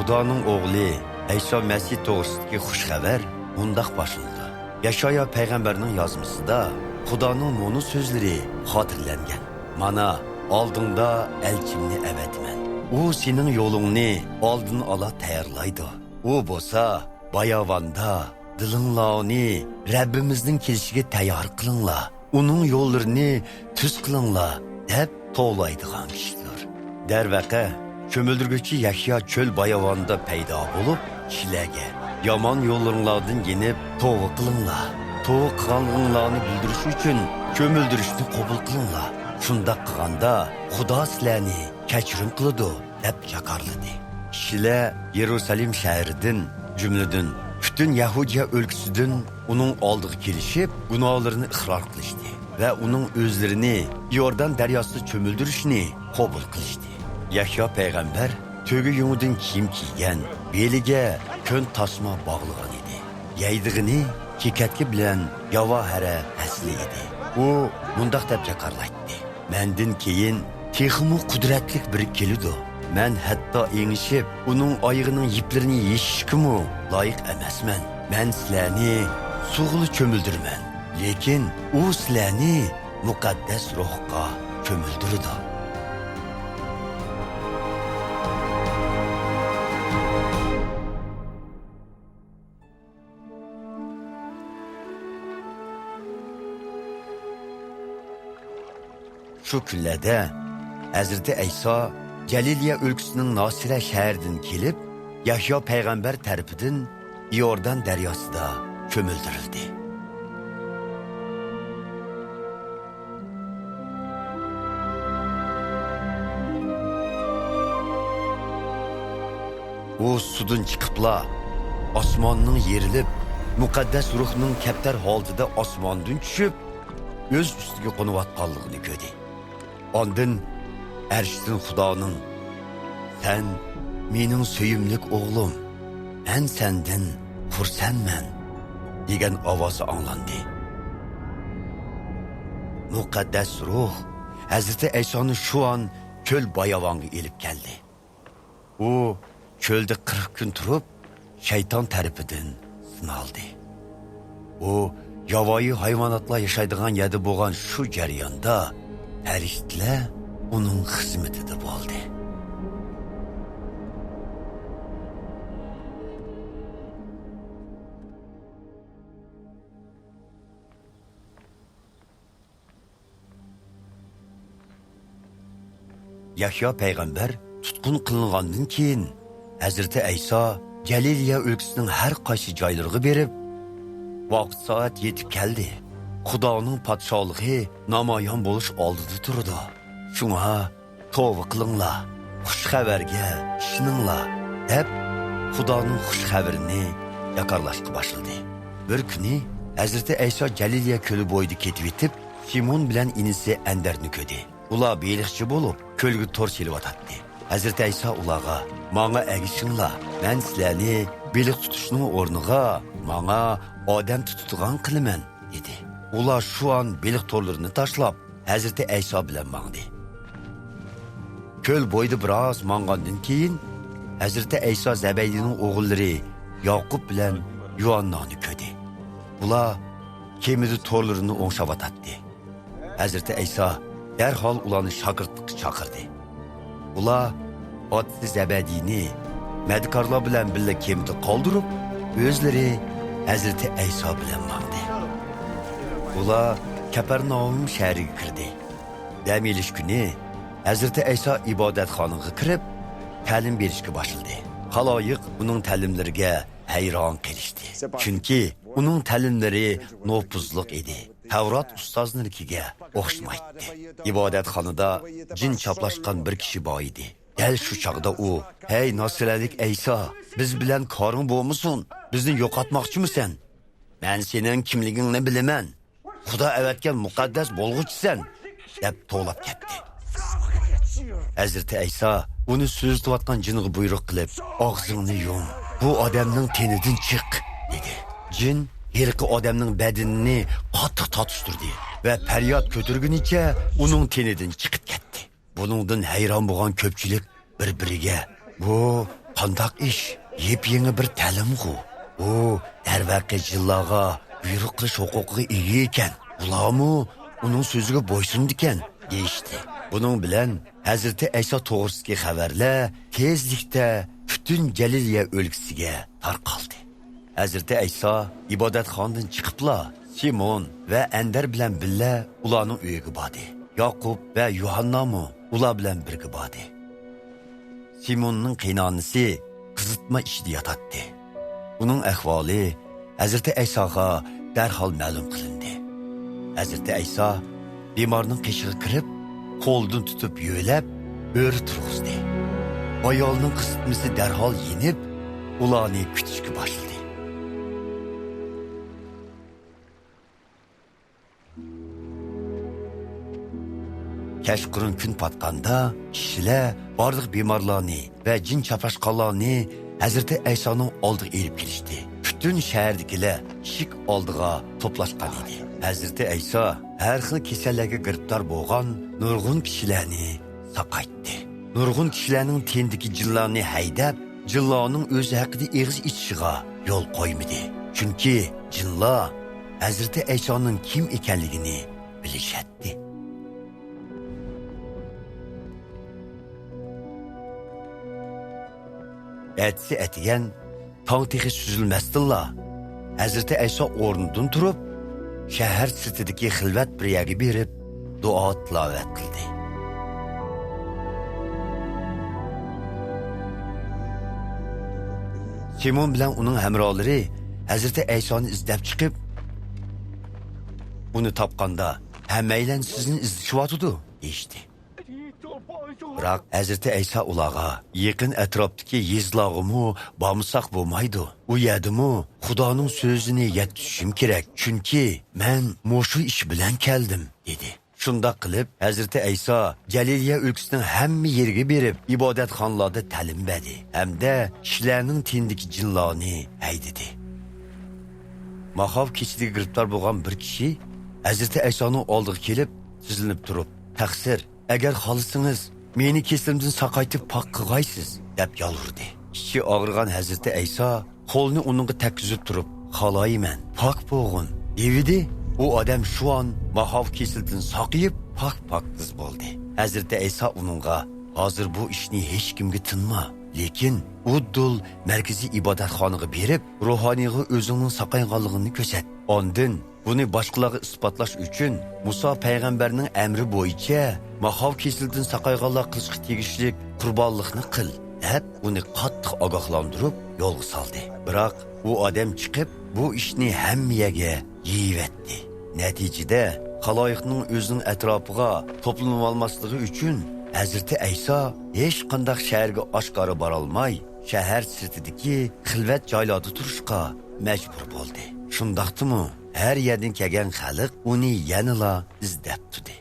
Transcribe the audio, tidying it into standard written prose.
Xudoning o'g'li İsa Mesih to'g'risidagi xushxabar mundaq boshlanadi. Yashaya payg'ambarning yozmasida Xudoning mo'nu so'zlari xotirlangan. Mana oldingda elchimni avatman. U sening yo'lingni oldin ola tayyorlaydi. U bo'lsa bayavanda dilinglarni Rabbimizning kelishiga tayyor qilinglar. Uning yo'llarini tuz qilinglar deb to'laydigan kishidir. Darvaqa Kömüldürgüçü Yahya çöl bayavanda paydo bo'lib, kishilarga yomon yo'llaringlardan yenib to'g'ri qilinglar. To'g'ri qilganinglarni bildirish uchun kömüldürishni qabul qilinglar. Shundaq qilganda Xudo sizlarni kechirim qiladi deb chaqirladi. Kishilar Yerusalim shahridan, jumladan butun Yahudiya o'lkasidan uning oldiga kelishib, gunohlarini iqror qilishdi va uning o'zlarini Yordan daryosida cho'mildirishni qabul qilishdi. Yahya payg'ambar to'gi yungdan kiyim kiygan, beliga ko'n tasma bog'lagan edi. Yaydig'ini kekatki bilan yavohara asli edi. U mundaq deb chaqirlaydi. Mendan keyin texmu qudratlik bir keladi. Men hatto engishib, uning oyog'ining yiplarini yeshishkimu loyiq emasman. Men sizlarni suvg'ili cho'mildirman, lekin u sizlarni muqaddas ruhga cho'mildiradi. Şu kunlarda Hazreti İsa Galiliya o'lkasining Nosira shahridan kelib, Yahyo payg'ambar tarafidan Yordan daryosida cho'mildirildi. U sudan chiqibla osmonning yerilib, muqaddas ruhning kaptar holatida osmondan tushib, o'z ustiga qo'nayotganligini ko'rdi. Ondan Ershdan Xudoning "Sen mening suyimlik o'g'lim, men sendan xursandman" degan ovozi anglandi. Muqaddas ruh Hazreti İsa'ni shu an cho'l bayavonga elib keldi. U cho'lda 40 kun turib, shayton tarafidan sinaldi. U yovvoyi hayvonotlar yashaydigan yerda bo'lgan shu jarayonda farishtalar uning xizmatida bo'ldi. Yahya payg'ambar tutqun qilingandan keyin Hazreti İsa Galiliya o'lkasining har qaysi joylariga berib, vaqt soat yetib keldi. Xudoning podshohligi namoyon bo'lish oldida turdi. Shunga tavba qilinglar, xush xabarga ishoninglar deb Xudoning xush xabarini yakarlashga boshladi. Bir kuni Hazreti İsa Galiliya ko'li bo'yida ketib yetib, Simon bilan inisi Andarni ko'rdi. Ular beliqchi bo'lib, ko'lga to'r selayotdi. Hazreti İsa ularga "Menga ergishinglar, men sizlarni beliq tutishning o'rniga menga odam tutadigan qilaman" dedi. Ular şu an beliq to'rlarini tashlab Hazreti İsa bilan mangdi. Ko'l bo'yida biroz mangandan keyin Hazreti İsa Zabeydining o'g'illari Yaqub bilan Yuhannani ko'rdi. Ular kemida to'rlarini o'ngshayotdi. Hazreti İsa derhal ularni shogirdlikka chaqirdi. Ular otasi Zabediyni madkorlar bilan birga kemida qoldirib, o'zlari Hazreti İsa bilan mangdi. Ular Kapernaum shahriga kirdi. Dam olish kuni Hazreti İsa ibodatxonaga kirib, ta'lim berishga boshladi. Xaloyiq uning ta'limlariga hayron qolishdi. Chunki uning ta'limlari nopuzliq edi. Tavrat ustozlariga o'xshamaydi. Ibodatxonada jin chaplashgan bir kishi bor edi. Dal shu chaqda u: "Hey Nasralik İsa, biz bilan koring bo'lmasin? Bizni yo'qotmoqchimisan? Men sening kimligingni bilaman. Xudo avatgan muqaddas bo'lg'uchisan" deb to'lab ketdi. Hazreti İsa uni so'zlayotgan jinga buyruq qilib, "Og'zingni yum, bu odamning tenidan chiq" dedi. Jin herqi odamning badanini qattiq tortishtirdi va faryod ko'targunicha uning tenidan chiqib ketdi. Buningdan hayron bo'lgan ko'pchilik bir-biriga "Bu qandaq ish? Yep-yangi bir ta'lim-ku. U darvaqa jillaga buyruq qilish huquqiga ega ekan. Ularmi uning so'ziga bo'ysundi ekan, deyishdi. Buning bilan Hazrati Ayso to'g'risidagi xabarlar tezlikda butun Galiliya o'lkasiga tarqaldi. Hazrati Ayso ibodatxonadan chiqibla Simon va Andar bilan birga ularning uyiga bordi. Yaqub va Yuhannami ular bilan birga bordi. Simonning qiynonisi qizitma ishida yotadi. Uning ahvoli Hazrati Aysoga darhol ma'lum qilindi. Hazrati Ayso bemorning qishig'iga kirib, qo'ldan tutib yo'lab, o'ri turg'izdi. Ayolning qizitmasi darhol yenib, ularni kutishga boshladi. Kashqurun kun patqanda kishilar barliq bemorlarni va jin chapashqonlarni Hazrati Aysoning oldiga elib kelishdi. Butun shahardagilar shik oldiga to'plashgan edi. Hazrati Ayso har xil kasallarga giribdor bo'lgan nurg'un kishilarni saqaytdi. Nurg'un kishilarning tendiki jinlarni haydab, jinlarning o'zi haqida eg'iz ichishiga yo'l qo'ymadi. Chunki jinlar Hazrati Aysoning kim ekanligini bilishadi. Etsi etigen tağ texi süzülmesdilla. Hazreti Ayso o'rnidan turib, shahar sirtidagi xilvat bir yerga berib, duo tilovat qildi. Simon bilan uning hamrohlari Hazreti Aysoni izlab chiqib, uni topganda hammaylar sizni izlashyotdi, deyishdi. Biroq Hazreti Ayso ularga yaqin atrofdagi yezlog'imi bormasak bo'lmaydi. U yerdimi Xudoning so'zini yetkazishim kerak, chunki men mushu ish bilan keldim, dedi. Shunda qilib Hazrati Ayso Galiliya o'lkasining hamma yeriga berib, ibodatxonalarda ta'lim berdi, hamda kishilarning tendiki jinlarni haydadi. Mahov kechida giribdor bo'lgan bir kishi Hazrati Aysoning oldiga kelib, tizilib turib, "Taqsir, agar xohlasangiz meni kesimdan saqaytib pok qilg'aysiz", deb yolg'irdi. Kishi og'rigan Hazrati Ayso qo'lni uningga takkizib turib, "Xohlayman, pok bo'g'in", dedi. U odam shu on mahov kesildan saqayib pok qiz bo'ldi. Hazrati Ayso uningga, "Hozir bu ishni hech kimga tinma, lekin uddul markaziy ibodatxonaga berib, ruhoniyga o'zingning saqayganligini ko'rsat. Ondan buni boshqalarga isbotlash uchun Musa payg'ambarning amri bo'yicha mahov kesildan saqayganlar qilishga tegishli qurbonlikni qil", deb uni qattiq ogohlantirib yo'lga soldi. Biroq u odam chiqib bu ishni hammaga yeyivetdi. Natijada xaloyiqning o'zining atrofiga to'planib olmasligi uchun Hazrati Ayso hech qanday shaharga oshkora bora olmay, shahar sirtidagi xilvat joylarda turishga majbur bo'ldi. Shundaqdimi, har yerdan kelgan xalq uni yanala izlab turdi.